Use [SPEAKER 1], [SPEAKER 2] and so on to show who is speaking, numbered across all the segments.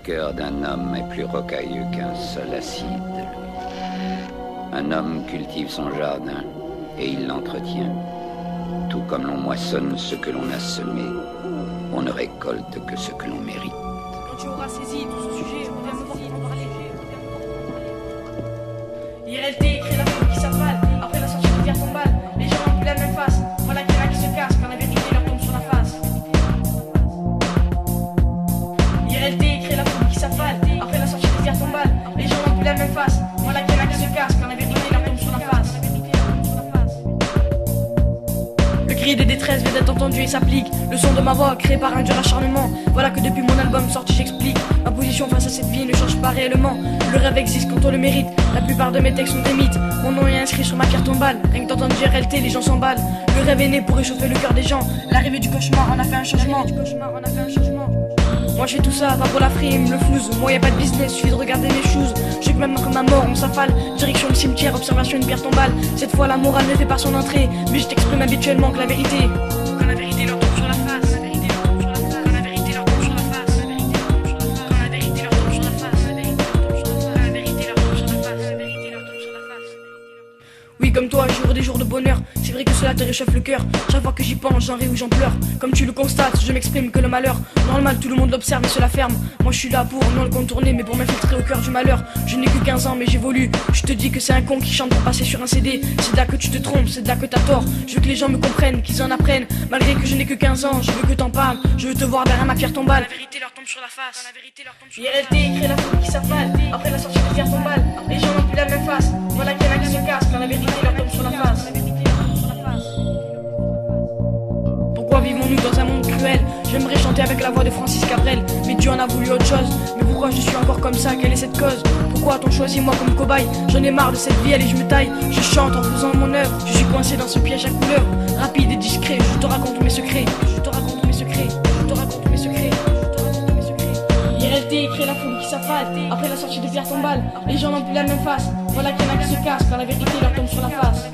[SPEAKER 1] cœur d'un homme est plus rocailleux qu'un sol acide, lui. Un homme cultive son jardin et il l'entretient. Tout comme l'on moissonne ce que l'on a semé, on ne récolte que ce que l'on mérite.
[SPEAKER 2] Quand tu auras saisi tout ce sujet, reviens me voir pour en parler. IRLT crée la foule qui s'affale. Après la sortie de Pierre Tombale, les gens n'ont plus la même face. Voilà qu'il y en a qui se cassent quand la vérité leur tombe sur la face. IRLT crée la foule qui s'affale. Après la sortie de Pierre Tombale, les gens n'ont plus la même face. Voilà qu'il y en a qui se cassent quand la vérité leur tombe sur la face. Le cri de détresse vient d'être entendu et s'applique. Le son de ma voix créé par un dur acharnement. Voilà que depuis mon album sorti j'explique. Ma position face à cette vie ne change pas réellement. Le rêve existe quand on le mérite. La plupart de mes textes sont des mythes. Mon nom est inscrit sur ma pierre tombale. Rien que d'entendre IRLT, les gens s'emballent. Le rêve est né pour réchauffer le cœur des gens. L'arrivée du cauchemar en a fait un changement. Moi je fais tout ça, pas pour la frime, le flouze. Moi y a pas de business, suffit de regarder mes choses. Je sais que même après ma mort on s'affale. Direction le cimetière, observation une pierre tombale. Cette fois la morale ne fait pas son entrée, mais je t'exprime habituellement que la vérité. Quand la vérité leur tombe sur la face, la vérité leur tombe sur la face. Quand la vérité leur tombe sur la face, la vérité leur tombe sur la face. Quand la vérité leur tombe sur la face, la vérité leur tombe sur la face. Quand la vérité leur tombe sur la face, la vérité leur tombe sur la face. Oui, comme toi, j'aurai des jours de bonheur. C'est vrai que cela te réchauffe le cœur. Chaque fois que j'y pense, j'en ris ou j'en pleure. Comme tu le constates, je m'exprime que le malheur. Dans le mal, tout le monde l'observe et se la ferme. Moi je suis là pour non le contourner, mais pour m'infiltrer au cœur du malheur. Je n'ai que 15 ans, mais j'évolue. Je te dis que c'est un con qui chante pour passer sur un CD. C'est là que tu te trompes, c'est là que t'as tort. Je veux que les gens me comprennent, qu'ils en apprennent. Malgré que je n'ai que 15 ans, je veux que t'en parles. Je veux te voir derrière ma pierre tombale. La vérité leur tombe sur la face. La vérité leur tombe sur la face. IRLT crée la foule qui s'affale. Après la sortie de pierre tombale, les gens n'ont plus la même face. Voilà qu'il y en a qui se cassent quand la vérité leur tombe sur la face. Pourquoi vivons-nous dans un monde cruel? J'aimerais chanter avec la voix de Francis Cabrel, mais Dieu en a voulu autre chose. Mais pourquoi je suis encore comme ça? Quelle est cette cause? Pourquoi a-t-on choisi moi comme cobaye? J'en ai marre de cette vie, allez je me taille. Je chante en faisant mon œuvre. Je suis coincé dans ce piège à couleur. Rapide et discret, je te raconte mes secrets. Je te raconte mes secrets. Je te raconte mes secrets. Je te raconte mes secrets. IRLT crée la foule qui s'affale. Après la sortie de pierre tombale, les gens n'ont plus la même face. Voilà qu'il y en a qui se cassent quand la vérité leur tombe sur la face.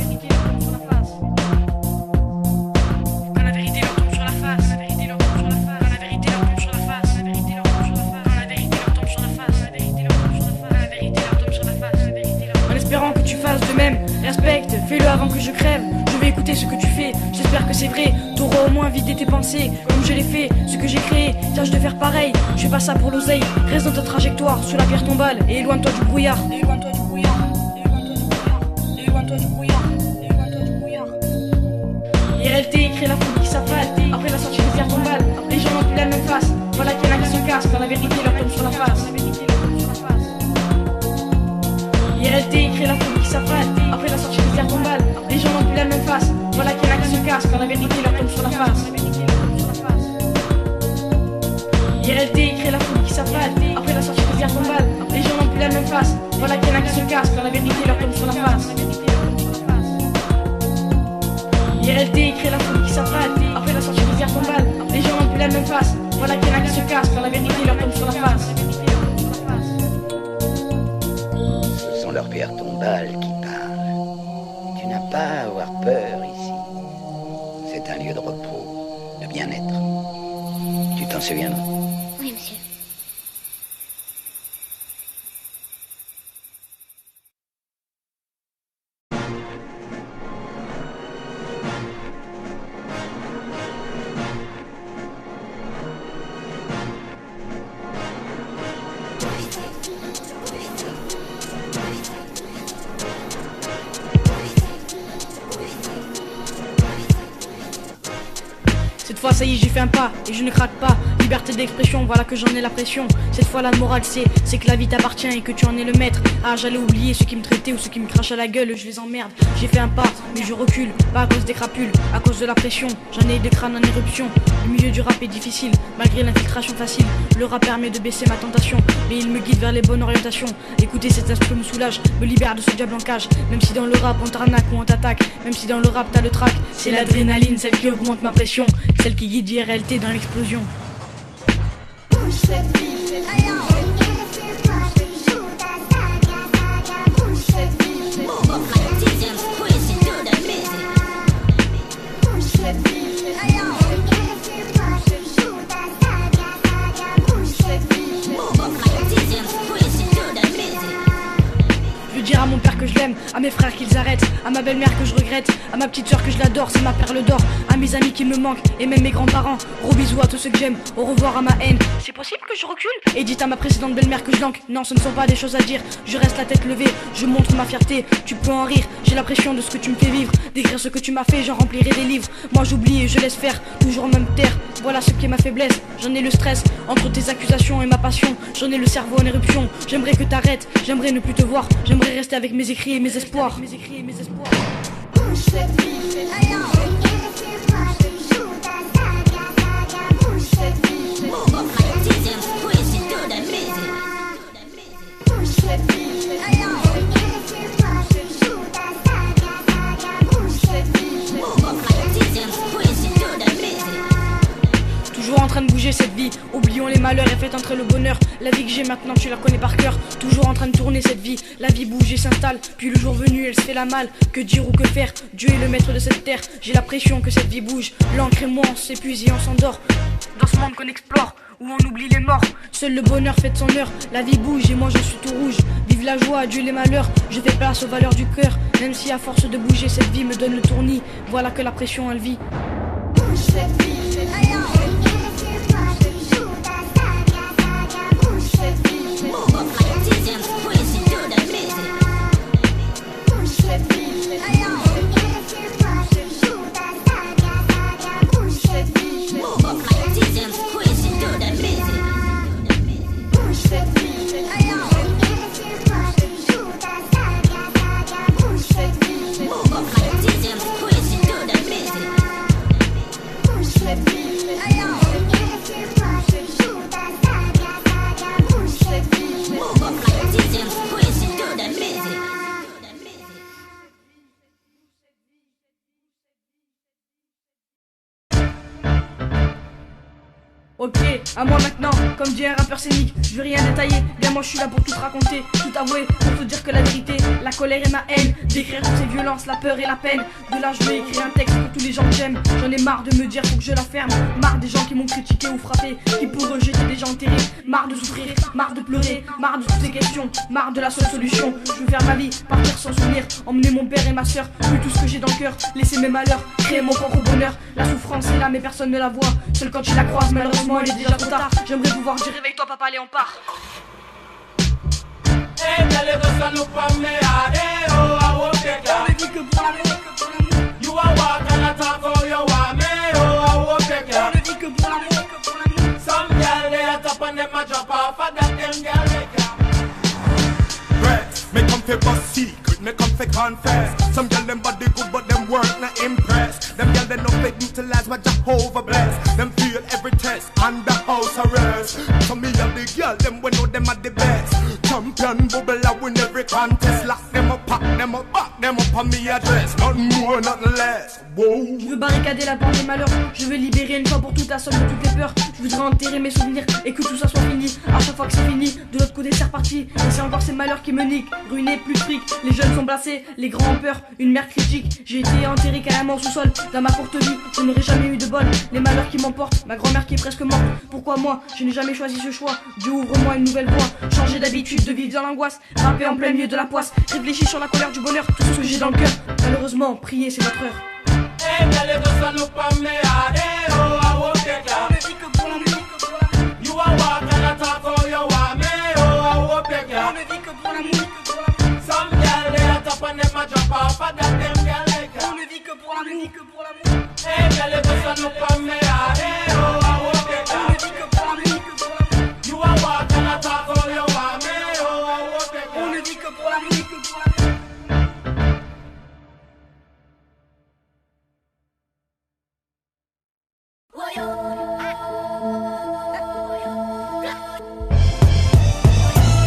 [SPEAKER 2] Espérant que tu fasses de même, respecte, fais-le avant que je crève. Je vais écouter ce que tu fais, j'espère que c'est vrai. T'auras au moins vidé tes pensées, comme je l'ai fait. Ce que j'ai créé, tâche de faire pareil. Je fais pas ça pour l'oseille, reste dans ta trajectoire sous la pierre tombale et éloigne-toi du brouillard. Éloigne-toi du brouillard. Éloigne-toi du brouillard. Éloigne-toi du brouillard. IRLT crée la foule qui s'affale. Après la sortie de pierre tombale, les gens n'ont plus la même face. Voilà qu'il y en a qui se cassent quand la vérité leur tombe sur la face. IRLT crée la foule qui s'affale. Après la sortie de pierre tombale, les gens n'ont plus la même face. Voilà qu'il y en a qui se cassent quand la vérité leur tombe sur la face. IRLT crée la foule qui s'affale. Après la sortie de pierre tombale, les gens n'ont plus la même face. Voilà qu'il y en a qui se cassent quand la vérité leur tombe sur la face. IRLT crée la foule qui s'affale. Après la sortie de pierre tombale, les gens n'ont plus la même face. Voilà qu'il y en a qui se cassent quand la vérité leur tombe sur la face.
[SPEAKER 1] Leur pierre tombale qui parle. Tu n'as pas à avoir peur ici. C'est un lieu de repos, de bien-être. Tu t'en souviendras?
[SPEAKER 3] Oui, monsieur.
[SPEAKER 2] Cette fois ça y est j'ai fait un pas et je ne craque pas. Liberté d'expression, voilà que j'en ai la pression. Cette fois la morale c'est que la vie t'appartient et que tu en es le maître. Ah j'allais oublier ceux qui me traitaient ou ceux qui me crachent à la gueule, je les emmerde. J'ai fait un pas mais je recule, pas à cause des crapules, à cause de la pression. J'en ai des crânes en éruption. Le milieu du rap est difficile, malgré l'infiltration facile. Le rap permet de baisser ma tentation, mais il me guide vers les bonnes orientations. Écouter cet instru me soulage, me libère de ce diable en cage. Même si dans le rap on t'arnaque ou on t'attaque, même si dans le rap t'as le trac, c'est l'adrénaline, celle qui augmente ma pression, celle qui guide IRLT dans l'explosion.
[SPEAKER 3] Bouge cette vie,
[SPEAKER 4] Move
[SPEAKER 2] à mes frères qu'ils arrêtent, à ma belle-mère que je regrette, à ma petite soeur que je l'adore, c'est ma perle d'or, à mes amis qui me manquent, et même mes grands-parents. Gros bisous à tous ceux que j'aime, au revoir à ma haine. C'est possible que je recule? Et dites à ma précédente belle-mère que je lanque. Non, ce ne sont pas des choses à dire, je reste la tête levée, je montre ma fierté, tu peux en rire, j'ai la pression de ce que tu me fais vivre, d'écrire ce que tu m'as fait, j'en remplirai des livres. Moi j'oublie et je laisse faire, toujours même taire, voilà ce qui est ma faiblesse, j'en ai le stress, entre tes accusations et ma passion, j'en ai le cerveau en éruption, j'aimerais que t'arrêtes, j'aimerais ne plus te voir, j'aimerais rester avec mes écrits et mes espoirs.
[SPEAKER 3] Bouge cette vie,
[SPEAKER 2] toujours en train de bouger cette vie, oublions les malheurs et faites entrer le bonheur. La vie que j'ai maintenant tu la connais par cœur, toujours en train de tourner cette vie. La vie bouge et s'installe, puis le jour venu elle se fait la malle. Que dire ou que faire, Dieu est le maître de cette terre. J'ai la pression que cette vie bouge, l'encre et moi on s'épuise et on s'endort. Dans ce monde qu'on explore, où on oublie les morts, seul le bonheur fait de son heure. La vie bouge et moi je suis tout rouge. Vive la joie, Dieu les malheurs, je fais place aux valeurs du cœur. Même si à force de bouger cette vie me donne le tournis, voilà que la pression elle vit.
[SPEAKER 3] bouge cette vie.
[SPEAKER 2] Ok, à moi maintenant, comme dit un rappeur scénique, je veux rien détailler, bien moi je suis là pour tout raconter, tout avouer, pour te dire que la vérité, la colère et ma haine, décrire toutes ces violences, la peur et la peine, de là je vais écrire un texte pour tous les gens que j'aime, j'en ai marre de me dire faut que je la ferme, marre des gens qui m'ont critiqué ou frappé, qui pour eux j'étais déjà enterré, marre de souffrir, marre de pleurer, marre de toutes ces questions, marre de la seule solution, je veux faire ma vie, partir sans souvenir, emmener mon père et ma soeur, plus tout ce que j'ai dans le cœur, laisser mes malheurs, créer mon propre bonheur, la souffrance est là mais personne ne la voit, seul quand tu la croises malheureusement elle est déjà trop tard. J'aimerais pouvoir dire réveille-toi papa, allez on part.
[SPEAKER 4] On ne vit que pour l'amour.
[SPEAKER 2] On ne vit que pour l'amour.
[SPEAKER 5] Me come fi bust secret, me come fi confess. Some girl them body good but them work not impress. Them girl they no fit utilize what Jehovah bless. Them feel every test under house arrest. Some me and the girl them we know them are the best. Champion bubble I win every contest. Lock them up, pack them up, back them up on me address. Nothing more, nothing less. Whoa.
[SPEAKER 2] Je veux barricader la porte des malheurs, je veux libérer une fois pour toutes la somme de toutes les peurs. Je voudrais enterrer mes souvenirs et que tout ça soit fini. À chaque fois que c'est fini, de l'autre côté c'est reparti. Et c'est encore ces malheurs qui me niquent. Ruiné, plus de fric, les jeunes sont blasés, les grands ont peur, une mère critique. J'ai été enterré carrément au sous-sol. Dans ma courte vie, je n'aurais jamais eu de bol. Les malheurs qui m'emportent, ma grand-mère qui est presque morte. Pourquoi moi, je n'ai jamais choisi ce choix. Dieu ouvre-moi une nouvelle voie. Changer d'habitude, de vivre dans l'angoisse. Rapper en plein milieu de la poisse. Réfléchir sur la colère du bonheur, tout ce que j'ai dans le cœur. Malheureusement, prier c'est notre heure.
[SPEAKER 4] On ne vit que pour l'amour.
[SPEAKER 2] On ne vit que pour l'amour. On ne vit que pour l'amour. On ne vit que pour l'amour. On ne vit que pour l'amour.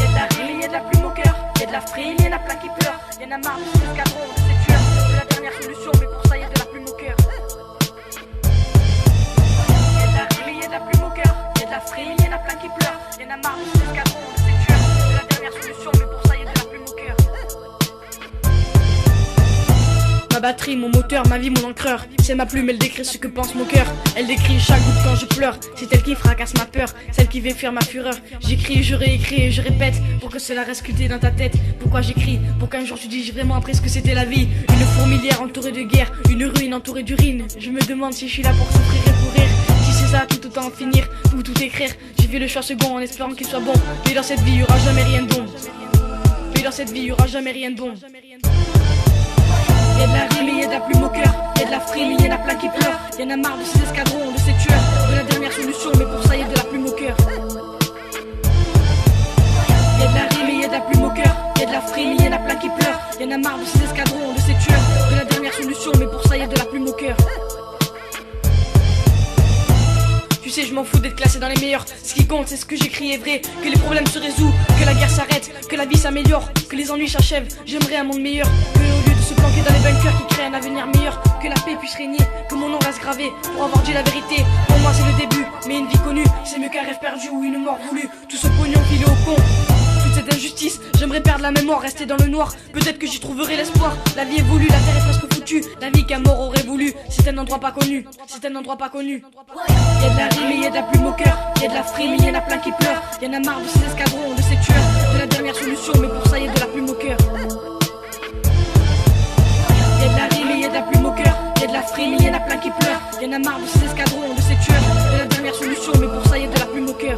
[SPEAKER 2] Y'a de la rime, y'a de la plume au cœur. Y'a de la frime, y'en a plein qui pleurent. Y'en a marre de ces escadrons, de ces tueurs. C'est la dernière solution, mais pour ça y'a de la plume au cœur. Y'a de la rime, y'a de la plume au cœur. Y'a de la frime, y'en a plein qui pleurent. Y'en a marre de ces escadrons, de ces tueurs. C'est la dernière solution, mais pour ça y'a de la plume au cœur. Ma ma batterie, mon moteur, ma vie, mon encreur. C'est ma plume, elle décrit ce que pense mon cœur. Elle décrit chaque goutte quand je pleure. C'est elle qui fracasse ma peur, celle qui fait fuir ma fureur. J'écris, je réécris et je répète pour que cela reste sculpté dans ta tête. Pourquoi j'écris? Pour qu'un jour tu dises vraiment après ce que c'était la vie. Une fourmilière entourée de guerre, une ruine entourée d'urine. Je me demande si je suis là pour souffrir et pour rire. Si c'est ça, tout autant en finir ou tout écrire. J'ai fait le choix second en espérant qu'il soit bon. Mais dans cette vie, y'aura jamais rien de bon. Mais dans cette vie, y'aura jamais rien de bon. Y'a de la rime et y'a de la plume au cœur. Y'a de la frime et y'en a plein qui pleurent. Y'en a marre de ces escadrons, de ces tueurs. De la dernière solution, mais pour ça y'a de la plume au cœur. Y'a de la rime et y'a de la plume au cœur. Y'a de la frime et y'en a plein qui pleurent. Y'en a marre de ces escadrons, de ces tueurs. De la dernière solution, mais pour ça y'a de la plume au cœur. Tu sais, je m'en fous d'être classé dans les meilleurs. Ce qui compte, c'est ce que j'écris est vrai. Que les problèmes se résolvent, que la guerre s'arrête, que la vie s'améliore, que les ennuis s'achèvent. J'aimerais un monde meilleur. Que au lieu de se planquer dans les bunkers qui créent un avenir meilleur, que la paix puisse régner, que mon nom reste gravé pour avoir dit la vérité. Pour moi, c'est le début, mais une vie connue, c'est mieux qu'un rêve perdu ou une mort voulue. Tout ce pognon filé au con. Cette injustice, j'aimerais perdre la mémoire, rester dans le noir. Peut-être que j'y trouverai l'espoir. La vie évolue, la terre est presque foutue. La vie qu'un mort aurait voulu. C'est un endroit pas connu. C'est un endroit pas connu. Y'a de la rime et y'a de la plume au cœur. Y'a de la frime et y'en a plein qui pleurent. Y'en a marre de ces escadrons, de ces tueurs. De la dernière solution, mais pour ça y'a de la plume au cœur. Y'a de la rime et y'a de la plume au cœur. Y'a de la frime et y'en a plein qui pleurent. Y'en a marre de ces escadrons, de ces tueurs. De la dernière solution, mais pour ça y'a de la plume au cœur.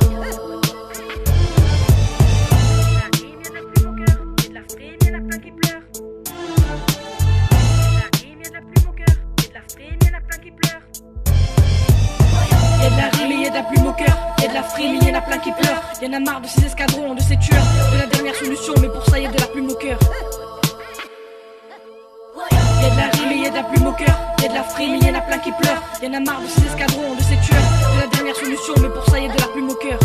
[SPEAKER 2] Y'a de la rime et y'a de la plume au cœur. Y'a de la frime et y'en a plein qui pleurent. Y'en a marre de ces escadrons, de ces tueurs. De la dernière solution, mais pour ça y'a de la plume au cœur. Y'a de la rime et y'a de la plume au cœur. Y'a de la frime et y'en a plein qui pleurent. Y'en a marre de ces escadrons, de ces tueurs. De la dernière solution, mais pour ça y'a de la plume au cœur.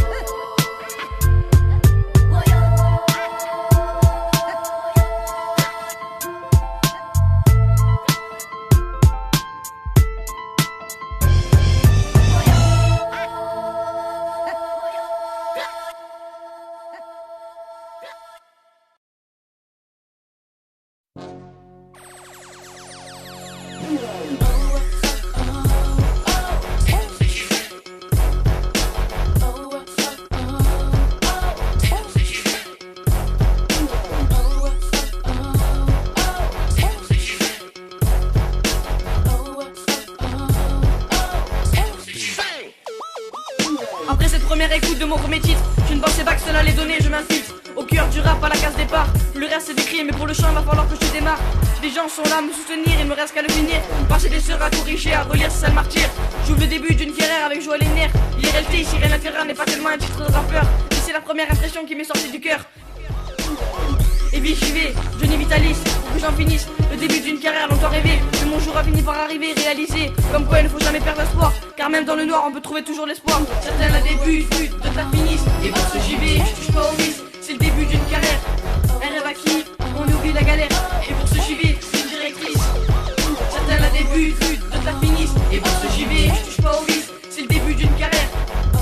[SPEAKER 2] Après cette première écoute de mon premier titre, je ne pensais pas que cela allait donner, je m'infiltre au cœur du rap à la case départ. Le reste c'est décrit, mais pour le chant il va falloir que je démarre. Les gens sont là à me soutenir, il me reste qu'à le finir. Passer des sœurs à corriger, à relire, c'est ça le martyr. J'ouvre le début d'une carrière avec joie les nerfs. IRLT, ici rien à faire, n'est pas tellement un titre de rappeur, mais c'est la première impression qui m'est sortie du cœur. Et puis j'y vais, je n'y vitalise, pour que j'en finisse. Le début d'une carrière longtemps rêvée, que mon jour a fini par arriver, réalisé. Comme quoi il ne faut jamais perdre espoir, car même dans le noir on peut trouver toujours l'espoir. Certains la débutent, d'autres la finissent. Et pour ce j'y vais, je touche pas au vice, c'est le début d'une carrière. Un rêve acquis, on oublie la galère. Et pour ce j'y vais, c'est une directrice. Certains la débutent, d'autres la finissent. Et pour ce j'y vais, je touche pas au vice, c'est le début d'une carrière.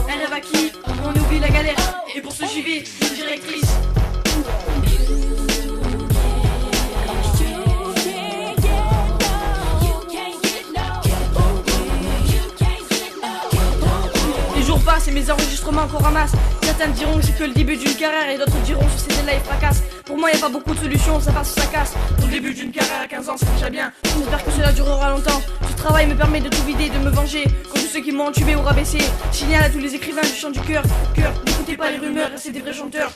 [SPEAKER 2] Un rêve acquis, on oublie la galère. Et pour ce j'y vais, c'est une directrice. Et mes enregistrements qu'on ramasse. Certains diront que c'est que le début d'une carrière et d'autres diront que ces là ils fracassent. Pour moi y a pas beaucoup de solutions, ça passe ou ça casse. Au début d'une carrière à 15 ans c'est déjà bien. J'espère que cela durera longtemps. Ce travail me permet de tout vider, de me venger contre ceux qui m'ont entubé ou rabaissé. Signal à tous les écrivains du chant du cœur. N'écoutez pas les rumeurs, c'est des vrais chanteurs.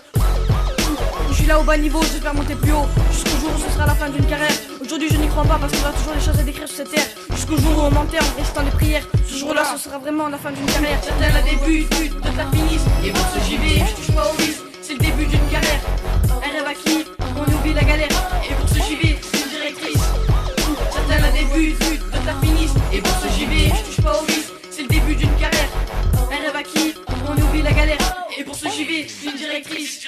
[SPEAKER 2] Je suis là au bas niveau, j'espère monter plus haut. Jusqu'au jour où ce sera la fin d'une carrière. Aujourd'hui je n'y crois pas parce qu'il y aura toujours des choses à décrire sur cette terre. Jusqu'au jour où on m'enterre en récitant des prières. Ce jour-là ce sera vraiment la fin d'une carrière. Certains la débutent, d'autres la finissent. Et pour ce j'y vais, je touche pas au vice, c'est le début d'une carrière. Un rêve acquis, on oublie la galère. Et pour ce j'y vais, c'est une directrice. Certains la débutent, d'autres la finissent. Et pour ce j'y vais, je touche pas au vice, c'est le début d'une carrière. Un rêve acquis, on oublie la galère. Et pour ce j'y vais, c'est une directrice.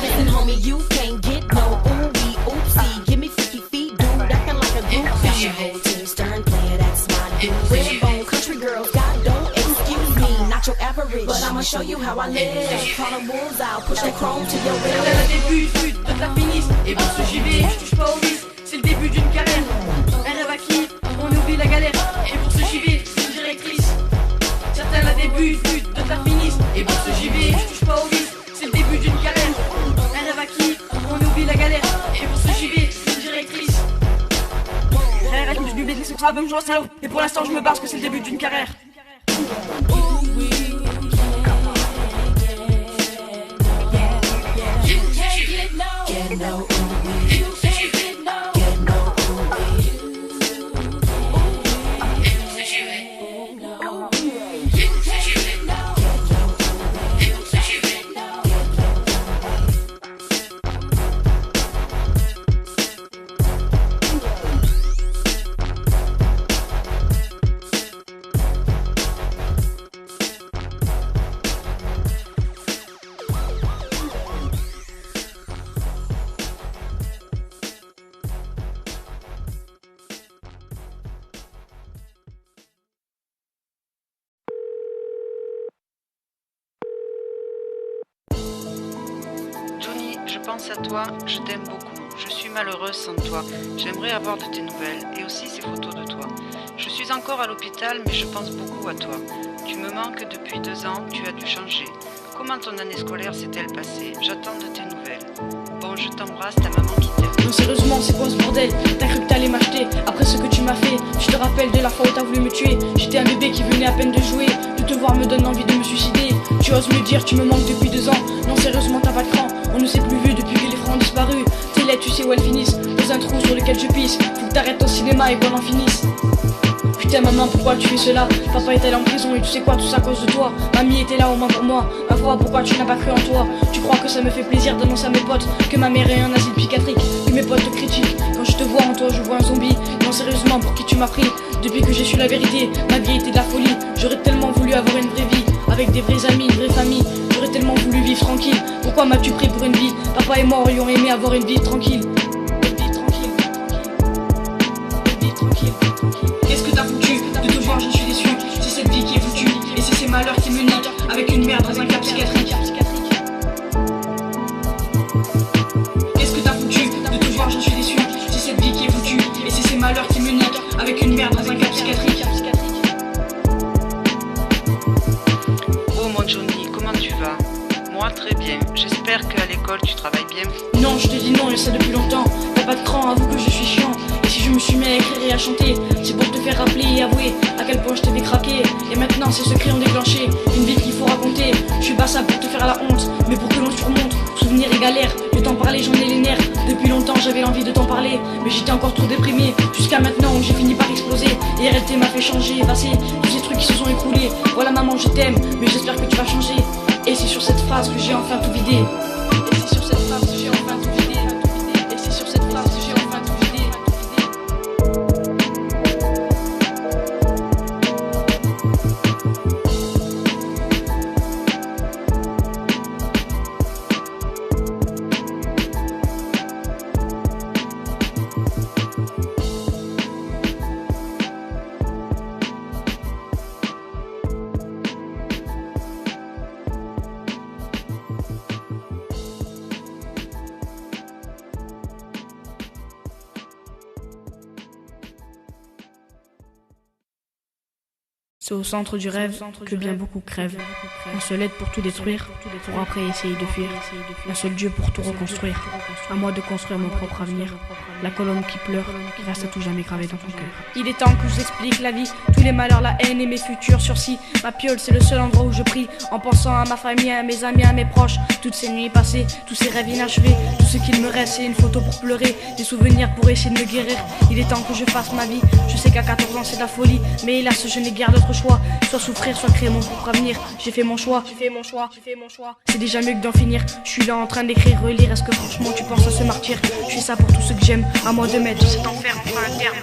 [SPEAKER 6] Listen, homie, you can't get no ooey oopsie. Give me freaky feet, dude, acting like a groupie. Your whole team stern player, that's my dude. Redbone country girls, God don't excuse me, not your average, but I'ma show you how I live. Call the wolves out, push that chrome to your ribs.
[SPEAKER 2] Certains la débutent, d'autres la finissent. Et pour ce j'y vais, je touche pas au vice, c'est le début d'une carrière. Un but de ta finisse. Et pour ce JV, je touche pas au vice, c'est le début d'une galère. Un rêve acquis, on oublie la galère. Et pour ce JV, une directrice. Arrête, je bubais, c'est pas même genre salaud. Et pour l'instant, je me barre parce que c'est le début d'une carrière.
[SPEAKER 7] Johnny, je pense à toi, je t'aime beaucoup. Je suis malheureuse sans toi. J'aimerais avoir de tes nouvelles et aussi ces photos de toi. Je suis encore à l'hôpital, mais je pense beaucoup à toi. Tu me manques depuis 2 ans, tu as dû changer. Comment ton année scolaire s'est-elle passée? J'attends de tes nouvelles. Bon, je t'embrasse, ta maman qui t'aime.
[SPEAKER 2] Non, sérieusement, c'est quoi ce bordel? T'as cru que t'allais m'acheter après ce que tu m'as fait? Tu te rappelles de la fois où t'as voulu me tuer? J'étais un bébé qui venait à peine de jouer. De te voir me donne envie de me suicider. Tu oses me dire tu me manques depuis 2 ans. Non, sérieusement, t'as pas de cran. On ne s'est plus vu depuis que les francs ont disparu. Tes lettres, tu sais où elles finissent? Dans un trou sur lequel je pisse. Faut que t'arrêtes ton cinéma et qu'on en finisse. Putain maman, pourquoi tu fais cela? Papa est allé en prison et tu sais quoi, tout ça à cause de toi. Mamie était là au moins pour moi. Ma foi, pourquoi tu n'as pas cru en toi? Tu crois que ça me fait plaisir d'annoncer à mes potes que ma mère est un asile psychiatrique, que mes potes te critiquent? Quand je te vois en toi, je vois un zombie. Non sérieusement, pour qui tu m'as pris? Depuis que j'ai su la vérité, ma vie était de la folie. J'aurais tellement voulu avoir une vraie vie, avec des vrais amis, une vraie famille. J'aurais tellement voulu vivre tranquille. Pourquoi m'as-tu pris pour une vie? Papa et moi aurions aimé avoir une vie tranquille. Qu'est-ce que t'as foutu? De te voir, je suis déçu. C'est cette vie qui est foutue. Et c'est ces malheurs qui me niquent. Avec une merde dans un cas psychiatrique. Qu'est-ce que t'as foutu? De te voir, je suis déçu. C'est cette vie qui est foutue. Et c'est ces malheurs qui me niquent. Avec une merde dans un cas psychiatrique.
[SPEAKER 7] Oh mon Johnny, comment tu vas? Moi très bien. J'espère qu'à l'école tu travailles bien.
[SPEAKER 2] Non, je te dis non, je sais depuis longtemps. T'as pas de cran, avoue que je suis chiant. Et si je me suis mis à écrire et à chanter, c'est pour te faire rappeler et avouer à quel point je t'ai fait craquer. Et maintenant ces secrets ont déclenché une vie qu'il faut raconter. Je suis pas ça pour te faire la honte, mais pour que l'on surmonte souvenirs et galères. De t'en parler, j'en ai les nerfs. Depuis longtemps j'avais l'envie de t'en parler, mais j'étais encore trop déprimé. Jusqu'à maintenant où j'ai fini par exploser. Et RLT m'a fait changer, effacer tous ces trucs qui se sont écoulés. Voilà maman, je t'aime, mais j'espère que tu vas changer. Et c'est sur cette phrase que j'ai enfin tout vidé. Et c'est sur cette phrase que j'ai enfin tout vidé. Et c'est sur cette phrase que j'ai enfin tout vidé. C'est au centre du rêve que bien beaucoup crèvent. Un seul aide pour tout détruire, pour après essayer de fuir. Un seul Dieu pour tout reconstruire. À moi de construire mon propre avenir. La colombe qui pleure reste à tout jamais gravée dans ton cœur. Il est temps que je vous explique la vie, tous les malheurs, la haine et mes futurs sursis. Ma piole, c'est le seul endroit où je prie, en pensant à ma famille, à mes amis, à mes proches. Toutes ces nuits passées, tous ces rêves inachevés. Tout ce qu'il me reste, c'est une photo pour pleurer, des souvenirs pour essayer de me guérir. Il est temps que je fasse ma vie. Je sais qu'à 14 ans c'est de la folie, mais hélas je n'ai guère d'autre choix. Soit souffrir, soit créer mon propre avenir. J'ai fait mon choix, j'ai fait mon choix, j'ai fait mon choix. C'est déjà mieux que d'en finir. Je suis là en train d'écrire, relire. Est-ce que franchement tu penses à ce martyr? Je fais ça pour tous ceux que j'aime. À moi de mettre cet enfer enfin un terme.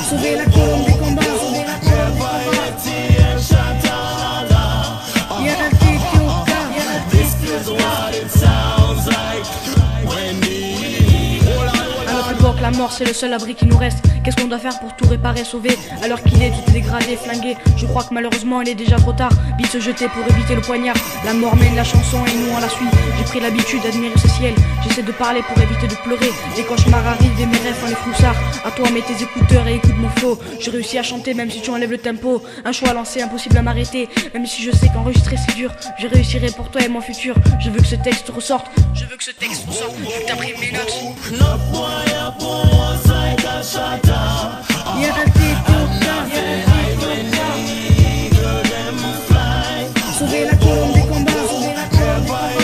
[SPEAKER 2] Sauver la colombe des combats, sauver la colombe des combats. La la mort c'est le seul abri qui nous reste. Qu'est-ce qu'on doit faire pour tout réparer, sauver? Alors qu'il est tout dégradé, flingué. Je crois que malheureusement il est déjà trop tard. Vite se jeter pour éviter le poignard. La mort mène la chanson et nous on la suit. J'ai pris l'habitude d'admirer ce ciel. J'essaie de parler pour éviter de pleurer. Les cauchemars arrivent et mes rêves font les froussards. À toi mets tes écouteurs et écoute mon flow. J'ai réussi à chanter même si tu enlèves le tempo. Un choix lancé, impossible à m'arrêter. Même si je sais qu'enregistrer c'est dur, je réussirai pour toi et mon futur. Je veux que ce texte ressorte. Je veux que ce texte ressorte. Je veux que t'imprimes mes notes. Sauver la colombe des combats, sauver la colombe des combats.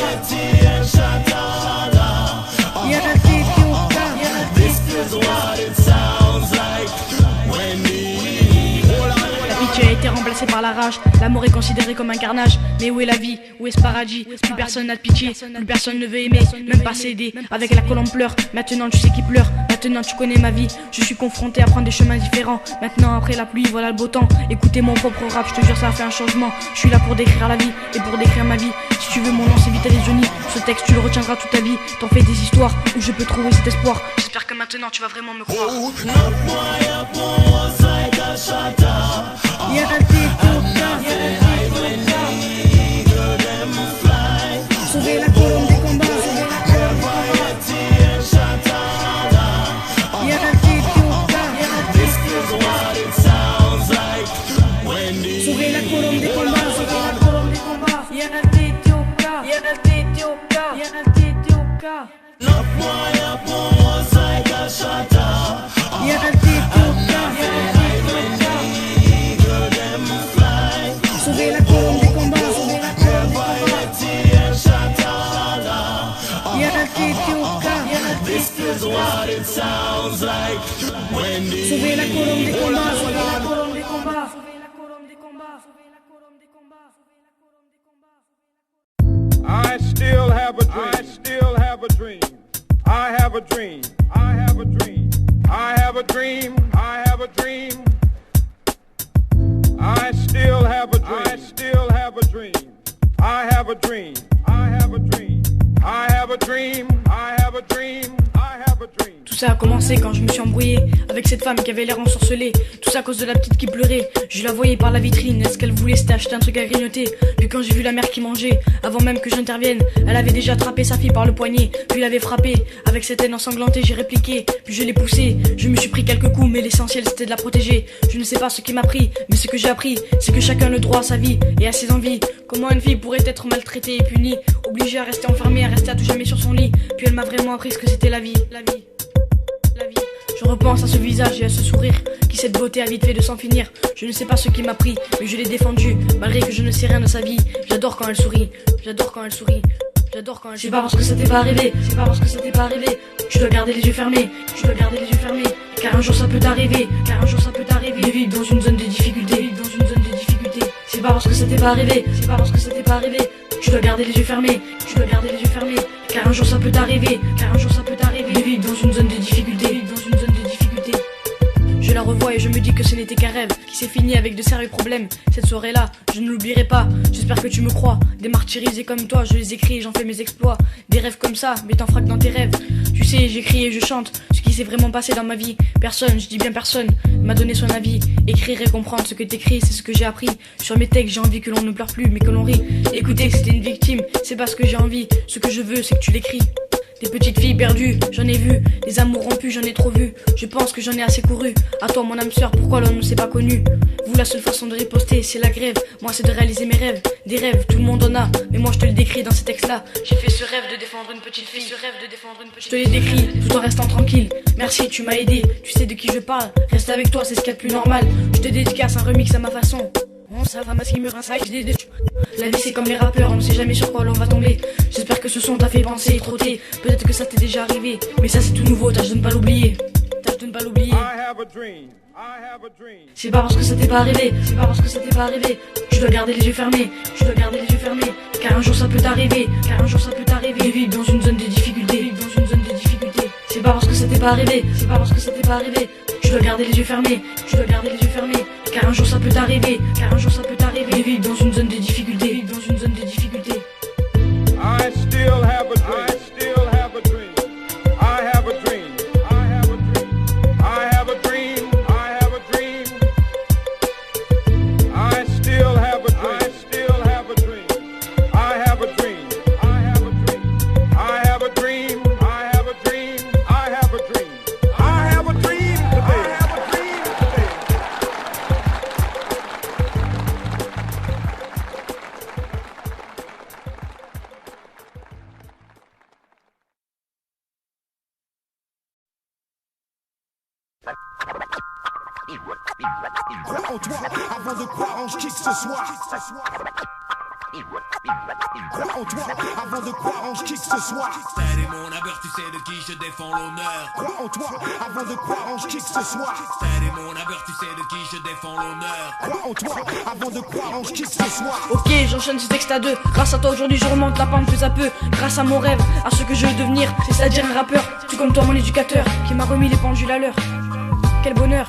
[SPEAKER 2] La pitié a été remplacée par la rage. L'amour est considéré comme un carnage. Mais où est la vie? Où est ce paradis? Plus personne n'a de pitié, plus personne ne veut aimer, même pas s'aider. Avec la colombe pleure, maintenant tu sais qui pleure. Maintenant tu connais ma vie, je suis confronté à prendre des chemins différents. Maintenant après la pluie, voilà le beau temps. Écoutez mon propre rap, je te jure ça a fait un changement. Je suis là pour décrire la vie et pour décrire ma vie. Si tu veux mon nom c'est Vitaly Johnny. Ce texte tu le retiendras toute ta vie. T'en fais des histoires où je peux trouver cet espoir. J'espère que maintenant tu vas vraiment me croire. Sauver la colombe des combats, sauver la colombe sauver la colombe des combats, sauver la colombe des combats. Sauver la colombe des combats, sauver la colombe sauver la colombe des combats, sauver la colombe des combats.
[SPEAKER 8] I still have a dream. I still have a dream. I have a dream. I have a dream. I have a dream. I have a dream. I still have a dream. I still have a dream. I have a dream. I have a dream. I have a dream. I have a dream. I have a dream.
[SPEAKER 2] Tout ça a commencé quand je me suis embrouillé avec cette femme qui avait l'air ensorcelée. Tout ça à cause de la petite qui pleurait. Je la voyais par la vitrine, est-ce qu'elle voulait c'était acheter un truc à grignoter. Puis quand j'ai vu la mère qui mangeait, avant même que j'intervienne, elle avait déjà attrapé sa fille par le poignet, puis l'avait frappée. Avec cette haine ensanglantée j'ai répliqué, puis je l'ai poussée. Je me suis pris quelques coups mais l'essentiel c'était de la protéger. Je ne sais pas ce qui m'a pris, mais ce que j'ai appris, c'est que chacun a le droit à sa vie et à ses envies. Comment une fille pourrait être maltraitée et punie, obligée à rester enfermée, à rester à tout jamais sur son lit. Puis elle m'a vraiment appris ce que c'était la vie. La vie. Je repense à ce visage et à ce sourire qui cette beauté a vite fait de s'en finir. Je ne sais pas ce qui m'a pris, mais je l'ai défendue malgré que je ne sais rien de sa vie. J'adore quand elle sourit, j'adore quand elle sourit, j'adore quand elle sourit. C'est pas parce que ça t'est pas arrivé, c'est pas parce que ça t'est pas arrivé. Tu dois garder les yeux fermés, tu dois garder les yeux fermés. Car un jour ça peut t'arriver, car un jour ça peut t'arriver. De vivre dans une zone de difficulté, vivre dans une zone de difficulté. C'est pas parce que ça t'est pas arrivé, c'est pas parce que ça t'est pas arrivé. Tu dois garder les yeux fermés, tu dois garder les yeux fermés. Car un jour ça peut t'arriver, car un jour ça peut t'arriver. De vivre dans une zone de difficulté, vivre dans une zone de difficulté. Je la revois et je me dis que ce n'était qu'un rêve qui s'est fini avec de sérieux problèmes. Cette soirée-là, je ne l'oublierai pas. J'espère que tu me crois. Des martyrisés comme toi, je les écris et j'en fais mes exploits. Des rêves comme ça, mais t'en frappes dans tes rêves. Tu sais, j'écris et je chante ce qui s'est vraiment passé dans ma vie. Personne, je dis bien personne, m'a donné son avis. Écrire et comprendre ce que t'écris, c'est ce que j'ai appris. Sur mes textes, j'ai envie que l'on ne pleure plus, mais que l'on rit. Écoutez, c'était une victime, c'est pas ce que j'ai envie. Ce que je veux, c'est que tu l'écris. Des petites filles perdues, j'en ai vu. Des amours rompus, j'en ai trop vu. Je pense que j'en ai assez couru. À toi mon âme sœur, pourquoi l'on ne s'est pas connu? Vous la seule façon de riposter, c'est la grève. Moi c'est de réaliser mes rêves. Des rêves, tout le monde en a. Mais moi je te le décris dans ces textes-là. J'ai fait ce rêve de défendre une petite fille. Ce rêve de défendre une petite fille. Je te l'ai décrit, tout en restant tranquille. Merci, tu m'as aidé. Tu sais de qui je parle. Rester avec toi, c'est ce qu'il y a de plus normal. Je te dédicace un remix à ma façon. Ça va, qui me rince. La vie c'est comme les rappeurs, on ne sait jamais sur quoi l'on va tomber. J'espère que ce son t'a fait penser, trotter. Peut-être que ça t'est déjà arrivé, mais ça c'est tout nouveau, tâche de ne pas l'oublier. Tâche de ne pas l'oublier. C'est pas parce que ça t'est pas arrivé, c'est pas parce que ça t'est pas arrivé. Tu dois garder les yeux fermés, tu dois garder les yeux fermés. Car un jour ça peut t'arriver, car un jour ça peut t'arriver. Vivre dans une zone de difficulté, vivre dans une zone de difficulté. C'est pas parce que ça t'est pas arrivé, c'est pas parce que ça t'est pas arrivé. Tu dois garder les yeux fermés, tu dois garder les yeux fermés. Car un jour ça peut t'arriver, car un jour ça peut t'arriver. Vivre dans une zone de difficulté, vivre dans une zone de difficulté.
[SPEAKER 8] I still have a dream. I still have a dream. I have a dream. I have a dream.
[SPEAKER 5] Crois en toi avant de croire en qui que ce soit. Crois en toi avant de croire en qui que ce soit.
[SPEAKER 9] Tel est mon abeur, tu sais de qui je défends l'honneur.
[SPEAKER 5] Crois en toi avant de croire en qui que ce soit.
[SPEAKER 9] Tel est mon abeur, tu sais de qui je défends l'honneur.
[SPEAKER 5] Crois en toi avant de croire en qui que ce soit.
[SPEAKER 2] Ok, j'enchaîne ce texte à deux. Grâce à toi aujourd'hui je remonte la pente peu à peu. Grâce à mon rêve, à ce que je veux devenir, c'est-à-dire un rappeur. Tu comme toi mon éducateur, qui m'a remis les pendules à l'heure. Quel bonheur.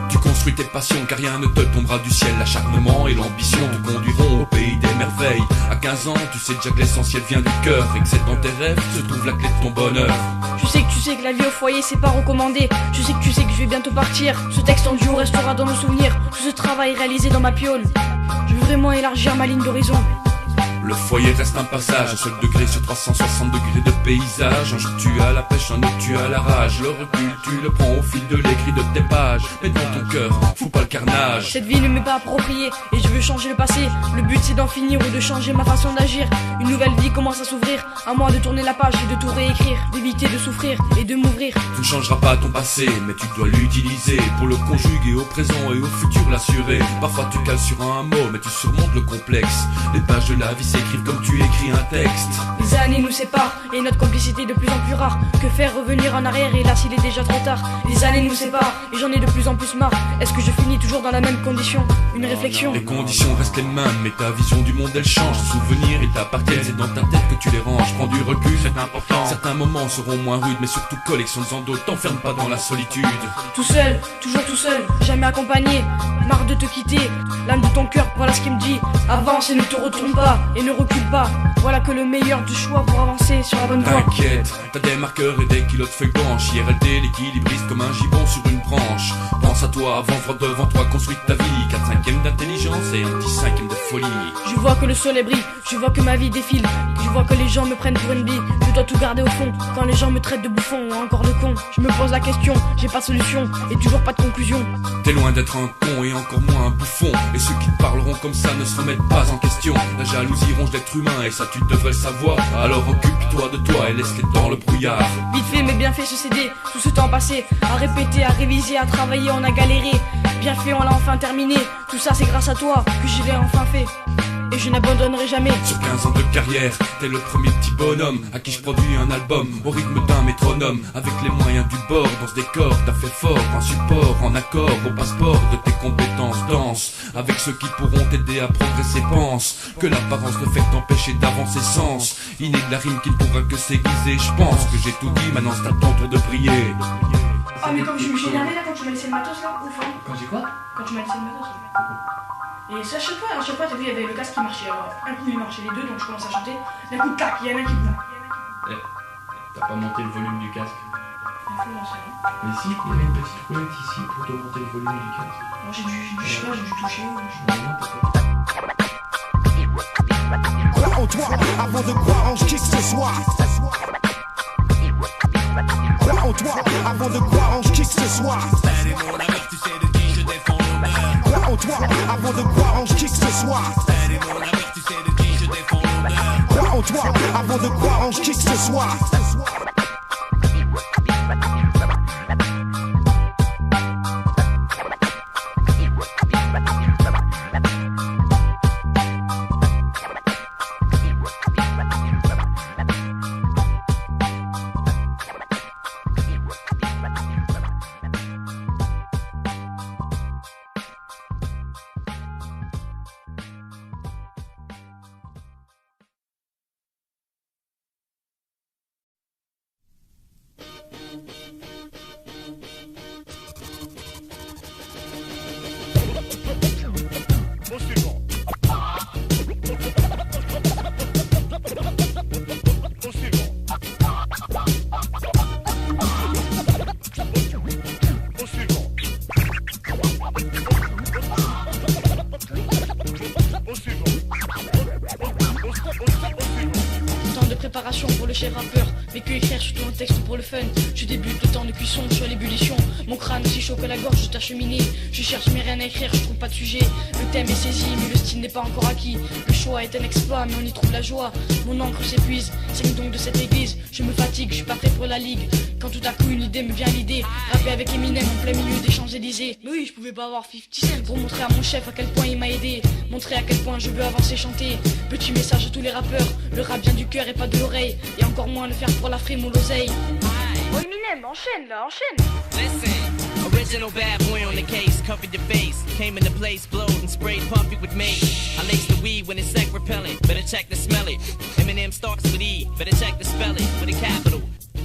[SPEAKER 10] Tu construis tes passions car rien ne te tombera du ciel. L'acharnement et l'ambition te conduiront au pays des merveilles. À 15 ans tu sais déjà que l'essentiel vient du cœur et que c'est dans tes rêves que se trouve la clé de ton bonheur.
[SPEAKER 2] Tu sais que la vie au foyer c'est pas recommandé. Tu sais que je vais bientôt partir. Ce texte en duo restera dans nos souvenirs. Tout ce travail réalisé dans ma piole. Je veux vraiment élargir ma ligne d'horizon.
[SPEAKER 10] Le foyer reste un passage, un seul degré sur 360 degrés de paysage. Un jour tu as la pêche, un autre tu as la rage. Le recul tu le prends au fil de l'écrit de tes pages. Mais dans ton cœur, fous pas le carnage.
[SPEAKER 2] Cette vie ne m'est pas appropriée et je veux changer le passé. Le but c'est d'en finir ou de changer ma façon d'agir. Une nouvelle vie commence à s'ouvrir. À moi de tourner la page et de tout réécrire. D'éviter de souffrir et de m'ouvrir.
[SPEAKER 10] Tu ne changeras pas ton passé, mais tu dois l'utiliser pour le conjuguer au présent et au futur l'assurer. Parfois tu cales sur un mot, mais tu surmontes le complexe. Les pages de la vie s'écrivent comme tu écris un texte.
[SPEAKER 2] Les années nous séparent et notre complicité est de plus en plus rare. Que faire revenir en arrière et là s'il est déjà trop tard. Les années nous séparent et j'en ai de plus en plus marre. Est-ce que je finis toujours dans la même condition? Une réflexion.
[SPEAKER 10] Les conditions restent les mêmes, mais ta vision du monde elle change. Les souvenirs ils t'appartiennent, c'est dans ta tête que tu les ranges. Prends du recul, c'est important. Certains moments seront moins rudes, mais surtout collectionne-en d'autres. T'enferme pas dans la solitude.
[SPEAKER 2] Tout seul, toujours tout seul, jamais accompagné. Marre de te quitter, l'âme de ton cœur, voilà ce qu'il me dit. Avance et ne te retourne pas, et ne recule pas. Voilà que le meilleur du choix pour avancer sur la bonne voie.
[SPEAKER 10] T'inquiète, t'as des marqueurs et des kilos de feuilles blanches. IRLD, l'équilibriste comme un gibbon sur une branche. Pense à toi, avance droit devant toi, construis ta vie. 4/5 d'intelligence et un petit 5e de folie.
[SPEAKER 2] Je vois que le soleil brille, je vois que ma vie défile. Je vois que les gens me prennent pour une bille. Je dois tout garder au fond, quand les gens me traitent de bouffon ou encore de con. Je me pose la question, j'ai pas de solution et toujours pas de conclusion.
[SPEAKER 10] T'es loin d'être un con et encore moins un bouffon. Et ceux qui te parleront comme ça ne se remettent pas en question. La jalousie ronge l'être humain et ça tu devrais le savoir. Alors occupe-toi de toi et laisse-les dans le brouillard.
[SPEAKER 2] Vite fait mais bien fait se céder, tout ce temps passé à répéter, à réviser, à travailler, on a galéré. Bien fait, on l'a enfin terminé. Tout ça c'est grâce à toi que je l'ai enfin fait. Et je n'abandonnerai jamais.
[SPEAKER 10] Sur 15 ans de carrière, t'es le premier petit bonhomme à qui je produis un album au rythme d'un métronome. Avec les moyens du bord, dans ce décor, t'as fait fort, en support, en accord, au passeport de tes compétences. Danse avec ceux qui pourront t'aider à progresser. Pense que l'apparence ne fait que t'empêcher d'avancer sens. Il n'est de la rime qui ne pourra que s'aiguiser. Je pense que j'ai tout dit, maintenant c'est à ton tour de prier.
[SPEAKER 2] Ah mais comme je me suis énervé là quand tu m'as laissé le matos là, ouf hein.
[SPEAKER 11] Quand j'ai quoi?
[SPEAKER 2] Quand tu m'as laissé le matos. Et ça, à chaque fois, t'as vu, il y avait le casque qui marchait. Alors, un coup, il marchait les deux, donc je commence à chanter. D'un coup, tac, il y en a un qui boum.
[SPEAKER 11] T'as pas monté le volume du casque?
[SPEAKER 2] Influenceur.
[SPEAKER 11] Mais si, il y avait une petite roulette ici pour te monter le volume du casque.
[SPEAKER 2] Moi, j'ai dû, je sais pas, j'ai dû toucher.
[SPEAKER 5] Crois en toi avant de croire en qui que ce soit. Crois en toi avant de croire en qui que ce soit.
[SPEAKER 9] Tel est mon abeur, tu sais de qui je défends l'honneur.
[SPEAKER 5] Crois en toi avant de croire en qui que ce soit.
[SPEAKER 9] Tel est mon abeur, tu sais de qui je défends l'honneur.
[SPEAKER 5] Crois en toi avant de croire en qui que ce soit.
[SPEAKER 2] Pour le chef rappeur, mais que écrire surtout un texte pour le fun. Je débute le temps de cuisson, je suis à l'ébullition. Mon crâne aussi chaud que la gorge de ta cheminée. Je cherche mais rien à écrire, je trouve pas de sujet. Le thème est saisi, mais le style n'est pas encore acquis. Le choix est un exploit, mais on y trouve la joie. Mon encre s'épuise, saigne donc de cette église. Je me fatigue. fatigue, je suis pas prêt pour la ligue. Quand tout à coup une idée me vient à l'idée, rapper avec Eminem en plein milieu des Champs-Élysées. Mais oui, je pouvais pas avoir 50 Cent pour montrer à mon chef à quel point il m'a aidé, montrer à quel point je veux avancer chanter. Petit message à tous les rappeurs, le rap vient du cœur et pas de l'oreille, et encore moins le faire pour la frime ou l'oseille. Oh Eminem, enchaîne là, enchaîne.
[SPEAKER 12] Listen, original bad boy on the case, covered your face, came into place, blowed and sprayed puffy with mace. I laced the weed when it's sec repellent, better check to smell it. Eminem starts with E, better check to spell it, with a capital.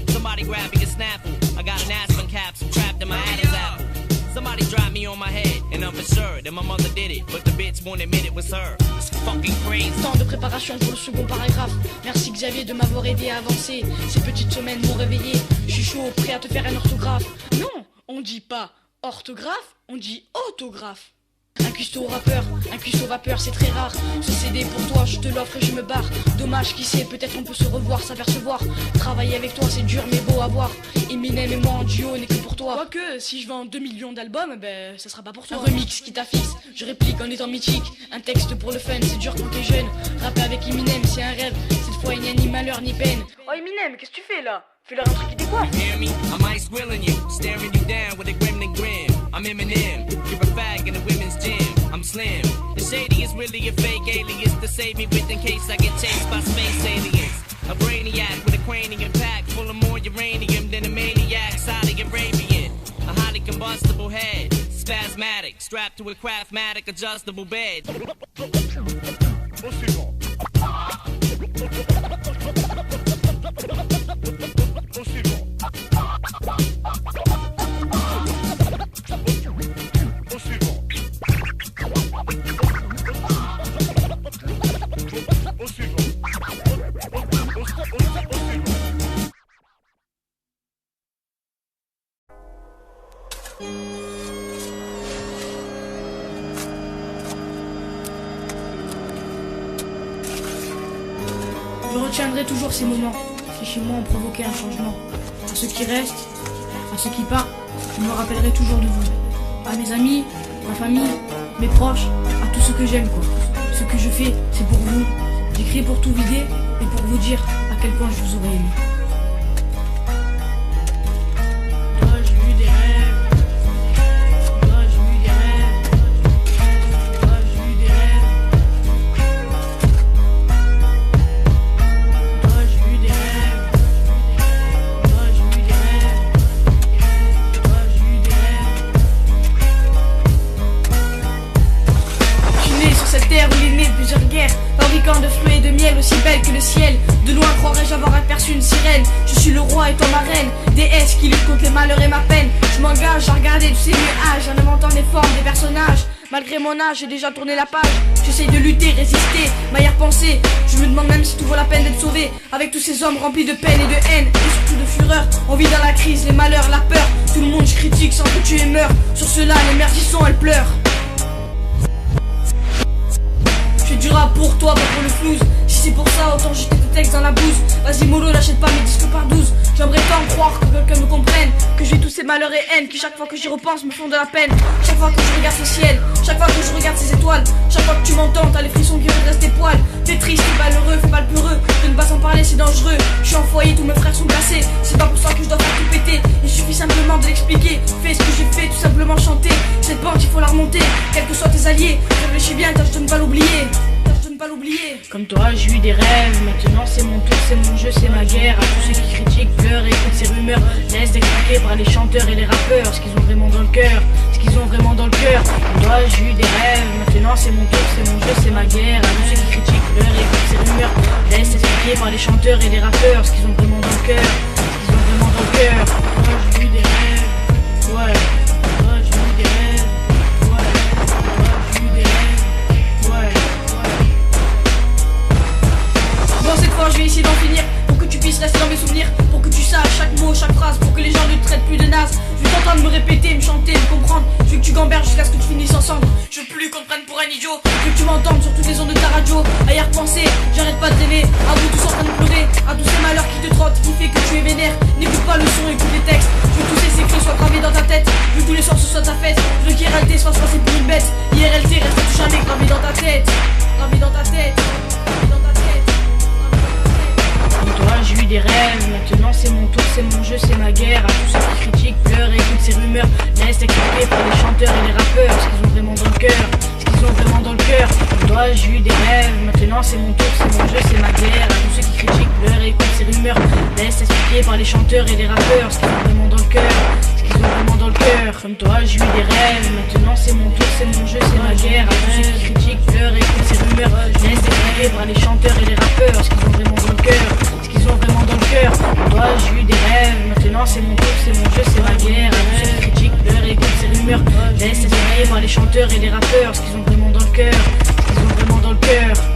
[SPEAKER 12] Somebody grab me a Snapple, I got an aspirin capsule trapped in my Adam's apple. Somebody dropped me on my head, and I'm for sure that my mother did it, but the bitch won't admit it was her. It's fucking crazy.
[SPEAKER 2] Temps de préparation pour le second paragraphe. Merci Xavier de m'avoir aidé à avancer. Ces petites semaines m'ont réveillé. Je suis chaud, prêt à te faire un orthographe. Non, on dit pas orthographe, on dit autographe. Un cuistot rappeur, un cuistot vapeur, c'est très rare. Ce CD pour toi, je te l'offre et je me barre. Dommage, qui sait, peut-être on peut se revoir, s'apercevoir. Travailler avec toi, c'est dur mais beau à voir. Eminem et moi en duo n'est que pour toi. Quoique, si je vends 2 millions d'albums, ben ça sera pas pour toi. Un remix qui t'affiche, je réplique en étant mythique. Un texte pour le fun, c'est dur quand t'es jeune. Rapper avec Eminem, c'est un rêve. Cette fois il n'y a ni malheur ni peine. Oh Eminem, qu'est-ce que tu fais là? Fais-leur un truc qui décoiffe.
[SPEAKER 12] You hear me? I'm ice grilling you, staring you down with a gremlin grin. I'm Eminem, you're a fag in a women's gym. I'm slim. The shady is really a fake alias to save me with in case I get chased by space aliens. A brainiac with a cranium pack full of more uranium than a maniac, Saudi Arabian. A highly combustible head, spasmatic, strapped to a Craftmatic adjustable bed.
[SPEAKER 2] Je retiendrai toujours ces moments qui chez moi ont provoqué un changement. À ceux qui restent, à ceux qui partent, je me rappellerai toujours de vous. À mes amis, ma famille, mes proches, à tout ce que j'aime quoi. Ce que je fais, c'est pour vous. J'écris pour tout vider et pour vous dire à quel point je vous aurais aimé. De fruits et de miel aussi belle que le ciel. De loin croirais-je avoir aperçu une sirène. Je suis le roi et toi ma reine. Déesse qui lutte contre les malheurs et ma peine. Je m'engage à regarder tous ces nuages en inventant des formes, des personnages. Malgré mon âge, j'ai déjà tourné la page. J'essaye de lutter, résister, m'ailleurs penser. Je me demande même si tout vaut la peine d'être sauvé. Avec tous ces hommes remplis de peine et de haine et surtout de fureur. On vit dans la crise, les malheurs, la peur. Tout le monde je critique sans que tu aies meurt. Sur cela, les merdissons, elles pleurent. Je fais du rap pour toi, pas pour le flouze. Si c'est pour ça, autant jeter tes textes dans la bouse. Vas-y mollo, n'achète pas mes disques par 12. J'aimerais tant croire que quelqu'un me comprenne, que j'ai tous ces malheurs et haines qui chaque fois que j'y repense me font de la peine. Chaque fois que je regarde ce ciel, chaque fois que je regarde ces étoiles, chaque fois que tu m'entends, t'as les frissons qui redressent tes poils. T'es triste, t'es malheureux, fais pas le peureux. De ne pas s'en parler, c'est dangereux. Je suis en foyer, tous mes frères sont placés. C'est pas pour ça que je dois faire tout péter. Il suffit simplement de l'expliquer. Fais ce que j'ai fait, tout simplement chanter. Cette pente, il faut la remonter. Quels que soient tes alliés, réfléchis bien, tâche de ne pas l'oublier. Comme toi j'ai eu des rêves, maintenant c'est mon tour, c'est mon jeu, c'est ma guerre. À tous ceux qui critiquent, pleurent, écoutent ces rumeurs, laisse d'expliquer par les chanteurs et les rappeurs ce qu'ils ont vraiment dans le cœur, ce qu'ils ont vraiment dans le cœur. Comme toi j'ai eu des rêves, maintenant c'est mon tour, c'est mon jeu, c'est ma guerre. À tous ceux qui critiquent, pleurent, écoutent ces rumeurs, laisse d'expliquer par les chanteurs et les rappeurs ce qu'ils ont vraiment dans le cœur, ce qu'ils ont vraiment dans le cœur. Moi j'ai eu des rêves, ouais. Moi j'ai eu des rêves, ouais. Moi j'ai eu des rêves, ouais. Bon cette fois je vais essayer d'en finir, pour que tu puisses rester dans mes souvenirs, pour que tu saches chaque mot, chaque phrase, pour que les gens ne te traitent plus de naze. Je veux t'entendre me répéter, me chanter, me comprendre. Je veux que tu gamberges jusqu'à ce que tu finisses ensemble. Je veux plus qu'on te prenne pour un idiot. Je veux que tu m'entendes sur toutes les ondes de ta radio. À y repenser, j'arrête pas de rêver. À vous tous en train de pleurer, à tous ces malheurs qui te trottent, qui fait que tu es vénère. N'écoute pas le son, écoute les textes. Je veux que tous ces écrits soient gravés dans ta tête. Je veux que tous les soirs ce soit ta fête. Je veux qu'IRLT soit passé pour une bête. IRLT reste tout jamais gravé dans ta tête. Gravé dans ta tête. Gravé dans ta tête. Comme toi j'ai eu des rêves, maintenant c'est mon tour, c'est mon jeu, c'est ma guerre. À tous ceux qui critiquent, pleurent et écoutent ces rumeurs, laisse expliquer par les chanteurs et les rappeurs ce qu'ils ont vraiment dans le cœur, ce qu'ils ont vraiment dans le cœur. Toi j'ai eu des rêves, maintenant c'est mon tour, c'est mon jeu, c'est ma guerre. À tous ceux qui critiquent, pleurent et écoutent ces rumeurs, laisse expliquer par les chanteurs et les rappeurs ce qu'ils ont vraiment dans le cœur, ce qu'ils ont vraiment dans le cœur. Comme toi j'ai eu des rêves, maintenant c'est mon tour, c'est mon jeu, c'est ma guerre. À tous ceux qui critiquent, pleurent et écoutent ces rumeurs, laisse expliquer par les chanteurs et les rappeurs ce qu'ils ont vraiment dans le cœur, ce qu'ils ont vraiment dans le cœur. Toi j'ai eu des rêves, maintenant c'est mon tour, c'est mon jeu, c'est ma guerre. À tous ceux qui critiquent, pleurent et écoutent ces rumeurs, laisse expliquer par les chanteurs et les rappeurs ce qu'ils ont vraiment dans le cœur, ce qu'ils ont vraiment dans le cœur.